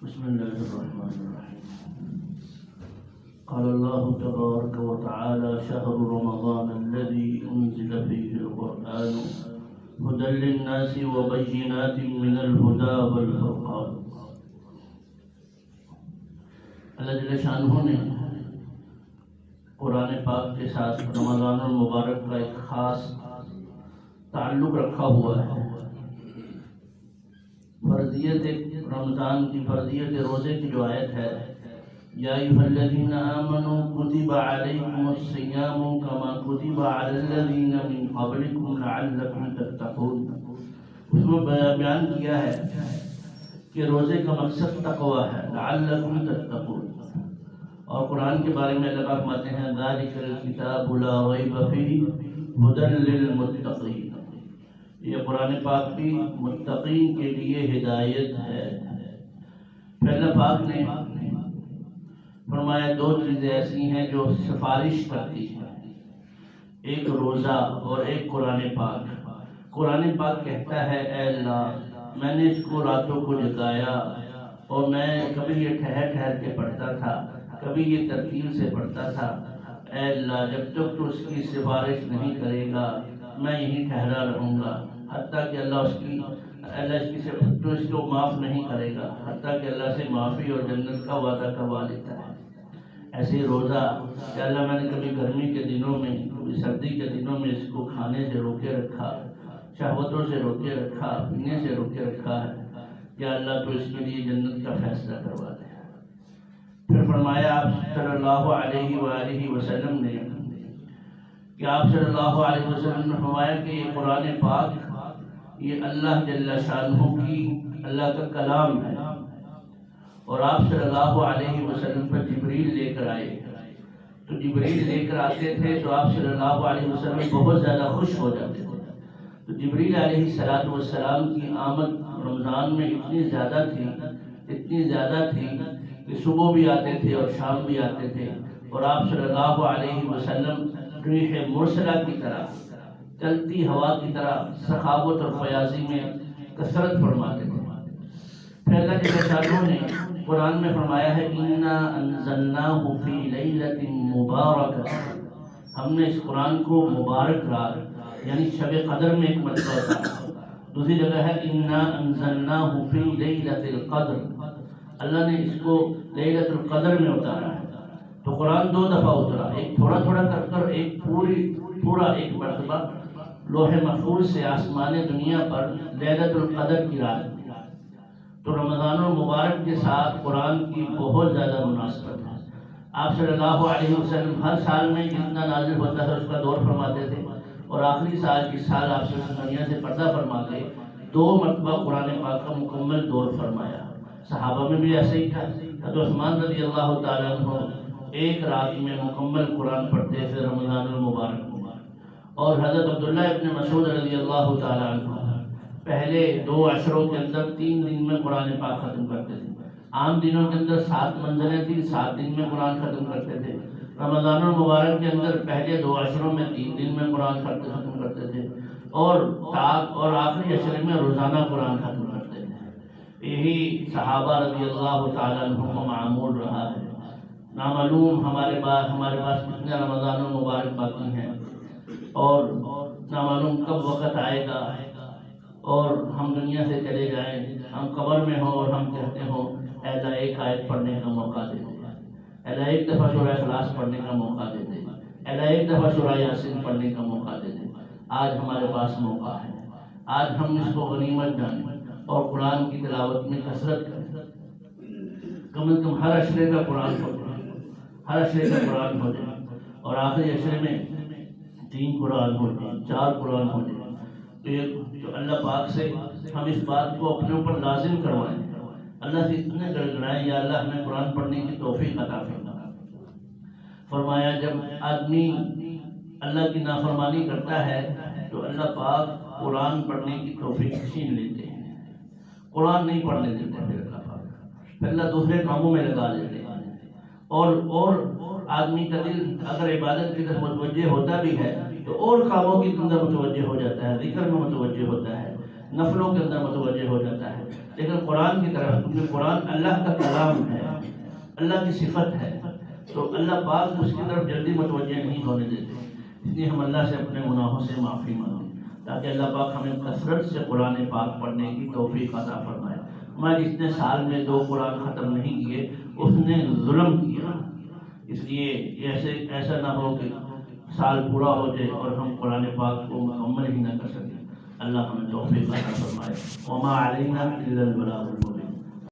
بسم الله الرحمن الرحيم. قال الله تبارك وتعالى: شهر رمضان الذي أنزل فيه القرآن هدى للناس وبينات من الهدى والفرقان. اللہ جل شانہ نے قرآن پاک کے ساتھ رمضان المبارک کا ایک خاص تعلق رکھا ہوا ہے. فرضیت رمضان کی، فرضیت روزے کی جو آیت ہے، یا ایھا الذین آمنوا کتب علیکم الصیام کما کتب علی الذین من قبلکم لعلکم تتقون. اس میں بیان کیا ہے کہ روزے کا مقصد تقوی ہے، لعلکم تتقون. اور قرآن کے بارے میں اللہ فرماتے ہیں: ذالک الکتاب لا ریب فیہ ھدی للمتقین. یہ قرآن پاک بھی متقین کے لیے ہدایت ہے. پھر اللہ پاک نے فرمایا دو چیزیں ایسی ہیں جو سفارش کرتی ہیں، ایک روزہ اور ایک قرآن پاک. قرآن پاک کہتا ہے: اے اللہ، میں نے اس کو راتوں کو جگایا اور میں کبھی یہ ٹھہر ٹھہر کے پڑھتا تھا، کبھی یہ ترتیل سے پڑھتا تھا. اے اللہ، جب تک تو اس کی سفارش نہیں کرے گا میں یہیں ٹھہرا رہوں گا، حتیٰ کہ اللہ اس کو معاف نہیں کرے گا، حتیٰ کہ اللہ سے معافی اور جنت کا وعدہ کروا لیتا ہے. ایسے ہی روزہ کہ اللہ، میں نے کبھی گرمی کے دنوں میں، کبھی سردی کے دنوں میں اس کو کھانے سے روکے رکھا، شہوتوں سے روکے رکھا، پینے سے روکے رکھا ہے. کہ اللہ تو اس کے لیے جنت کا فیصلہ کروا دے. پھر فرمایا آپ صلی اللہ علیہ وآلہ وسلم نے کہ آپ صلی اللہ علیہ وسلم نے فرمایا کہ یہ قرآن پاک یہ اللہ جل شانہ کی، اللہ کا کلام ہے. اور آپ صلی اللہ علیہ وسلم پر جبریل لے کر آئے. تو جبریل لے کر آتے تھے تو آپ صلی اللہ علیہ وسلم بہت زیادہ خوش ہو جاتے تھے. تو جبریل علیہ السلام کی آمد رمضان میں اتنی زیادہ تھی کہ صبح بھی آتے تھے اور شام بھی آتے تھے. اور آپ صلی اللہ علیہ وسلم ریح مرسلہ کی طرح، چلتی ہوا کی طرح سخاوت اور فیاضی میں کثرت فرماتے تھے. پھر اللہ جل شانہ نے قرآن میں فرمایا ہے: اِنَّا أَنزَلْنَاهُ فِي لَيْلَةٍ مُبَارَكَةٍ. ہم نے اس قرآن کو مبارک رات یعنی شب قدر میں ایک مرتبہ اتارا. دوسری جگہ ہے اِنَّا أَنزَلْنَاهُ فِي لَيْلَةِ الْقَدْرِ. اللہ نے اس کو لیلۃ القدر میں اتارا ہے. تو قرآن دو دفعہ اترا، ایک تھوڑا تھوڑا کر ایک پورا ایک مرتبہ لوح محفوظ سے آسمان دنیا پر لیلۃ القدر کی رات. تو رمضان المبارک کے ساتھ قرآن کی بہت زیادہ مناسبت ہے. آپ صلی اللہ علیہ وسلم ہر سال میں جتنا نازل ہوتا ہے اس کا دور فرماتے تھے، اور آخری سال جس سال آپ سے دنیا سے پردہ فرما کے 2 مرتبہ قرآن پاک کا مکمل دور فرمایا. صحابہ میں بھی ایسے ہی تھا. حضرت عثمان رضی اللہ تعالیٰ عنہ ایک رات میں مکمل قرآن پڑھتے تھے رمضان المبارک میں. اور حضرت عبداللہ ابن مسعود رضی اللہ تعالیٰ عنہ پہلے 2 عشروں کے اندر 3 دن میں قرآن پاک ختم کرتے تھے. عام دنوں کے اندر 7 منزلیں تھیں، 7 دن میں قرآن ختم کرتے تھے. رمضان المبارک کے اندر پہلے 2 عشروں میں 3 دن میں قرآن ختم کرتے تھے، اور آخری عشرے میں روزانہ قرآن ختم کرتے تھے. یہی صحابہ رضی اللہ تعالیٰ عنہ کو معمول رہا ہے. نامعلوم ہمارے پاس کتنے رمضان المبارک باقی ہیں، اور نامعلوم کب وقت آئے گا اور ہم دنیا سے چلے جائیں، ہم قبر میں ہوں اور ہم کہتے ہوں: اے اللہ ایک آیت پڑھنے کا موقع دے دے، اے اللہ ایک دفعہ سورہ اخلاص پڑھنے کا موقع دے دے، اے اللہ ایک دفعہ سورہ یاسین پڑھنے کا موقع دے دے. آج ہمارے پاس موقع ہے. آج ہم اس کو غنیمت جانیں اور قرآن کی تلاوت میں کثرت کریں. کم از کم ہر عشرے کا قرآن پڑھیں، ہر عشرے کا قرآن ہو جائے، اور آخری عشرے میں 3 قرآن ہو جائیں، 4 قرآن ہو جائیں. تو اللہ پاک سے ہم اس بات کو اپنے اوپر لازم کروائیں، اللہ سے اتنے گڑگڑائیں: یا اللہ ہمیں قرآن پڑھنے کی توفیق عطا فرما. فرمایا جب آدمی اللہ کی نافرمانی کرتا ہے تو اللہ پاک قرآن پڑھنے کی توفیق چھین لیتے ہیں، قرآن نہیں پڑھنے دیتے. پھر اللہ دوسرے کاموں میں لگا دیتے ہیں، اور آدمی کا دل اگر عبادت کی طرف متوجہ ہوتا بھی ہے تو اور کاموں کی اندر متوجہ ہو جاتا ہے، ذکر میں متوجہ ہوتا ہے، نفلوں کے اندر متوجہ ہو جاتا ہے. لیکن قرآن کی طرف، کیونکہ قرآن اللہ کا کلام ہے، اللہ کی صفت ہے، تو اللہ پاک اس کی طرف جلدی متوجہ نہیں ہونے دیتے۔ اس لیے ہم اللہ سے اپنے گناہوں سے معافی مانگیں تاکہ اللہ پاک ہمیں کثرت سے قرآن پاک پڑھنے کی توفیق عطا فرمائے۔ ہمارے جس نے سال میں 2 قرآن ختم نہیں کیے اس نے ظلم کیا، اس لیے ایسا نہ ہو کہ سال پورا ہو جائے اور ہم قرآن پاک کو مکمل ہی نہ کر سکیں۔ اللہ ہمیں توفیق عطا فرمائے۔ وما علینا الا البلاغ المبین۔